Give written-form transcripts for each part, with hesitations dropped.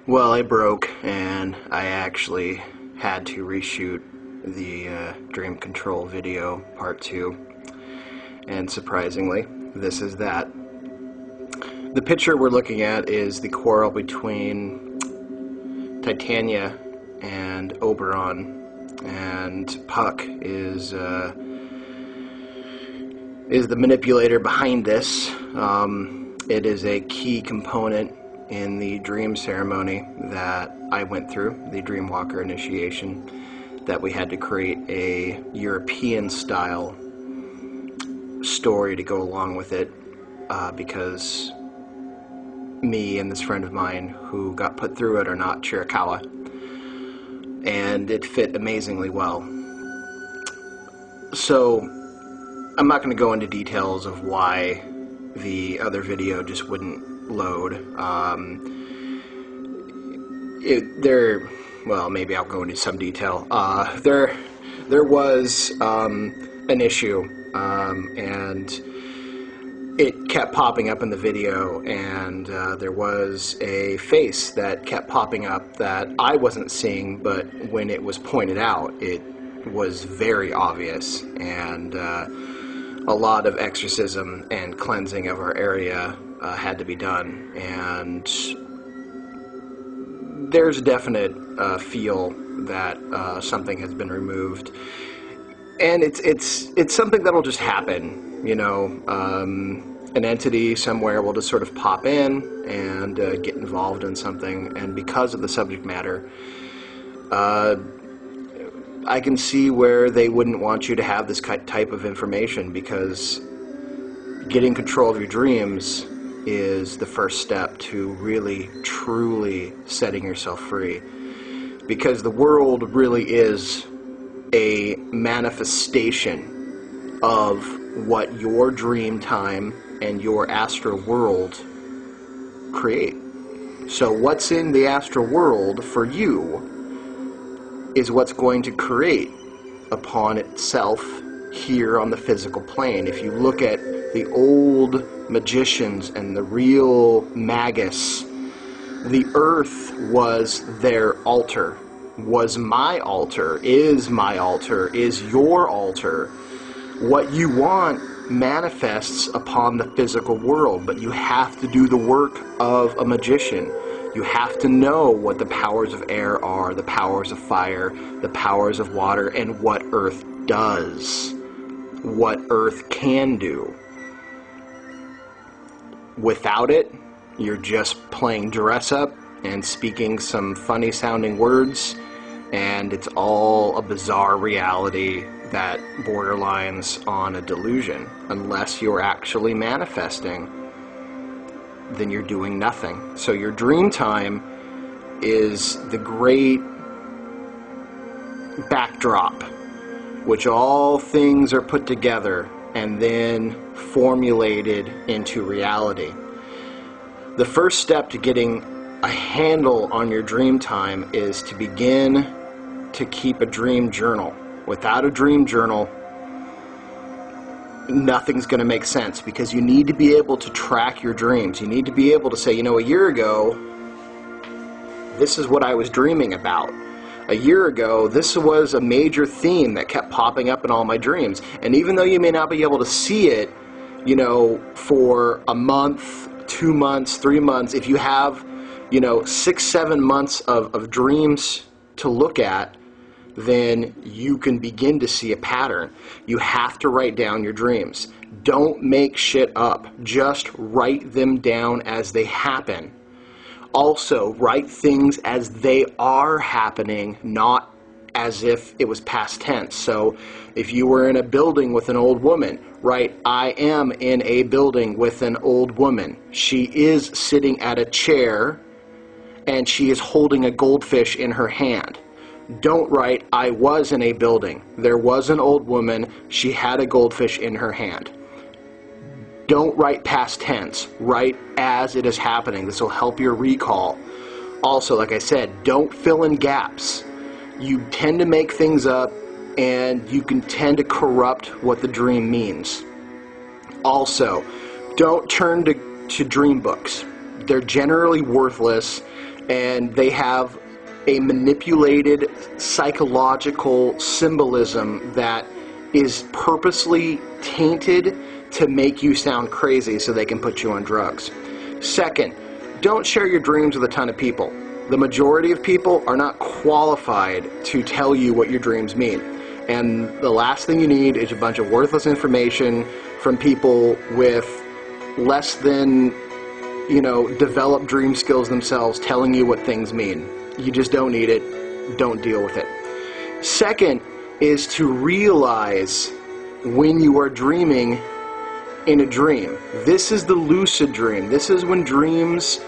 Well, I broke, and I actually had to reshoot the Dream Control video part 2, and surprisingly, this is that. The picture we're looking at is the quarrel between Titania and Oberon, and Puck is the manipulator behind this. It is a key component in the dream ceremony that I went through, the Dreamwalker initiation, that we had to create a European-style story to go along with it, because me and this friend of mine who got put through it are not Chiricahua, and it fit amazingly well. So I'm not going to go into details of why the other video just wouldn't load. Well, maybe I'll go into some detail. There was an issue, and it kept popping up in the video, and there was a face that kept popping up that I wasn't seeing, but when it was pointed out, it was very obvious, and a lot of exorcism and cleansing of our area had to be done, and there's a definite feel that something has been removed, and it's something that'll just happen, you know. An entity somewhere will just sort of pop in and get involved in something, and because of the subject matter, I can see where they wouldn't want you to have this type of information, because getting control of your dreams is the first step to really, truly setting yourself free. Because the world really is a manifestation of what your dream time and your astral world create. So what's in the astral world for you is what's going to create upon itself here on the physical plane. If you look at the old magicians and the real magus, the earth was their altar, was my altar, is your altar. What you want manifests upon the physical world, but you have to do the work of a magician. You have to know what the powers of air are, the powers of fire, the powers of water, and what earth does, what earth can do. Without it, you're just playing dress up and speaking some funny sounding words, and it's all a bizarre reality that borderlines on a delusion. Unless you're actually manifesting, then you're doing nothing. So your dream time is the great backdrop, which all things are put together and then formulated into reality. The first step to getting a handle on your dream time is to begin to keep a dream journal. Without a dream journal, nothing's going to make sense, because you need to be able to track your dreams. You need to be able to say, you know, a year ago, this is what I was dreaming about. A year ago, this was a major theme that kept popping up in all my dreams. And even though you may not be able to see it, you know, for a month, 2 months, 3 months, if you have, you know, 6, 7 months of dreams to look at, then you can begin to see a pattern. You have to write down your dreams. Don't make shit up. Just write them down as they happen. Also, write things as they are happening, not as if it was past tense. So, if you were in a building with an old woman, write, I am in a building with an old woman. She is sitting at a chair, and she is holding a goldfish in her hand. Don't write, I was in a building. There was an old woman. She had a goldfish in her hand. Don't write past tense. Write as it is happening. This will help your recall. Also, like I said, don't fill in gaps. You tend to make things up, and you can tend to corrupt what the dream means. Also, don't turn to dream books. They're generally worthless, and they have a manipulated psychological symbolism that is purposely tainted to make you sound crazy so they can put you on drugs. Second, don't share your dreams with a ton of people. The majority of people are not qualified to tell you what your dreams mean. And the last thing you need is a bunch of worthless information from people with less than, developed dream skills themselves telling you what things mean. You just don't need it. Don't deal with it. Second is to realize when you are dreaming in a dream. This is the lucid dream. This is when dreams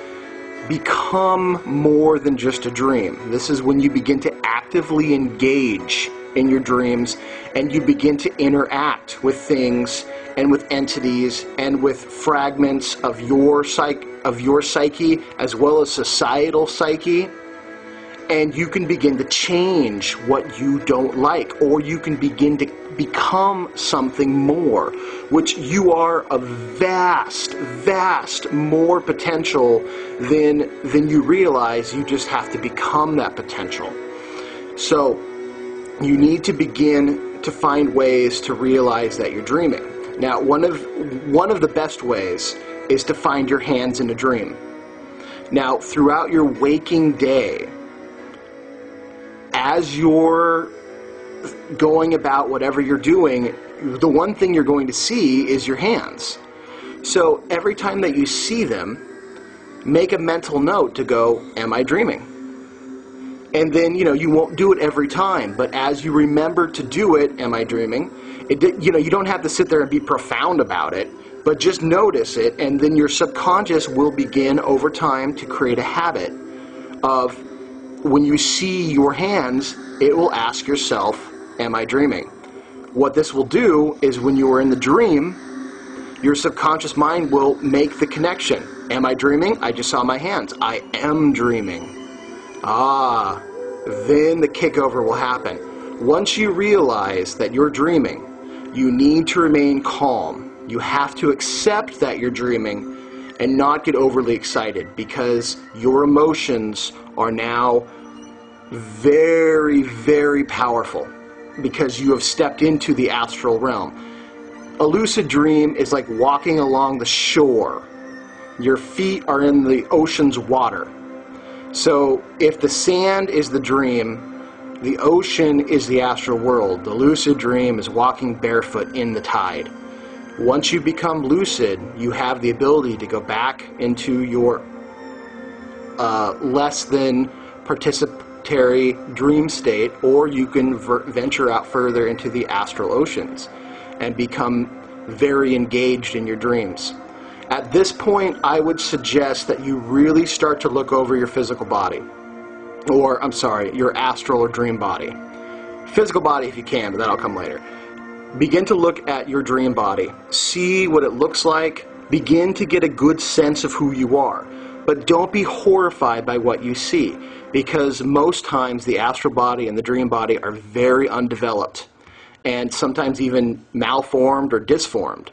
become more than just a dream. This is when you begin to actively engage in your dreams and you begin to interact with things and with entities and with fragments of your psyche as well as societal psyche. And you can begin to change what you don't like, or you can begin to become something more, which you are a vast more potential than you realize. You just have to become that potential. So you need to begin to find ways to realize that you're dreaming. Now, one of the best ways is to find your hands in a dream. Now, throughout your waking day, as you're going about whatever you're doing, the one thing you're going to see is your hands. So every time that you see them, make a mental note to go, am I dreaming? And then, you won't do it every time, but as you remember to do it, am I dreaming? You don't have to sit there and be profound about it, but just notice it, and then your subconscious will begin over time to create a habit of, when you see your hands, it will ask yourself, am I dreaming? What this will do is when you are in the dream, your subconscious mind will make the connection. Am I dreaming? I just saw my hands. I am dreaming. Then the kickover will happen. Once you realize that you're dreaming, you need to remain calm. You have to accept that you're dreaming and not get overly excited, because your emotions are now very powerful because you have stepped into the astral realm. A lucid dream is like walking along the shore. Your feet are in the ocean's water. So if the sand is the dream, the ocean is the astral world. The lucid dream is walking barefoot in the tide. Once you become lucid, you have the ability to go back into your less than participatory dream state, or you can venture out further into the astral oceans and become very engaged in your dreams. At this point, I would suggest that you really start to look over your physical body, or your astral or dream body. Physical body if you can, but that'll come later. Begin to look at your dream body. See what it looks like. Begin to get a good sense of who you are. But don't be horrified by what you see, because most times the astral body and the dream body are very undeveloped and sometimes even malformed or disformed.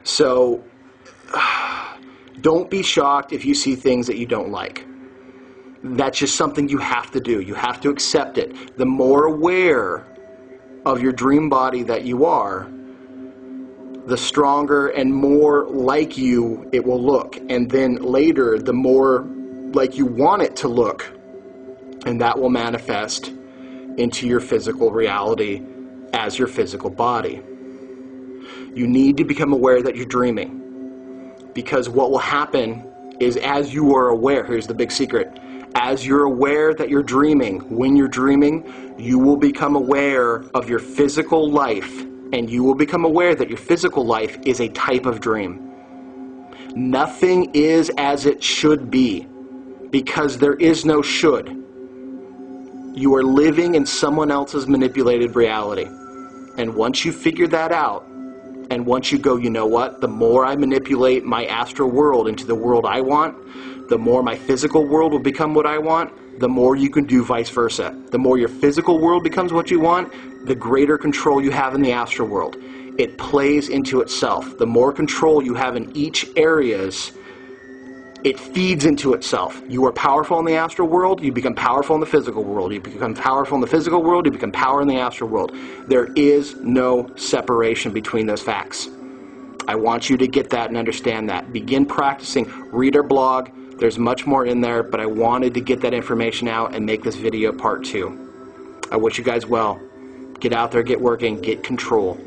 So don't be shocked if you see things that you don't like. That's just something you have to do. You have to accept it. The more aware of your dream body that you are, the stronger and more like you it will look. And then later, the more like you want it to look. And that will manifest into your physical reality as your physical body. You need to become aware that you're dreaming. Because what will happen is, as you are aware, here's the big secret, as you're aware that you're dreaming, when you're dreaming, you will become aware of your physical life, and you will become aware that your physical life is a type of dream. Nothing is as it should be, because there is no should. You are living in someone else's manipulated reality. And once you figure that out, and once you go, you know what, the more I manipulate my astral world into the world I want, the more my physical world will become what I want, the more you can do vice versa. The more your physical world becomes what you want, the greater control you have in the astral world. It plays into itself. The more control you have in each areas, It feeds into itself. You are powerful in the astral world, you become powerful in the physical world. You become powerful in the physical world, you become power in the astral world. There is no separation between those facts. I want you to get that and understand that. Begin practicing. Read our blog. There's much more in there, but I wanted to get that information out and make this video part 2. I wish you guys well. Get out there, get working, get control.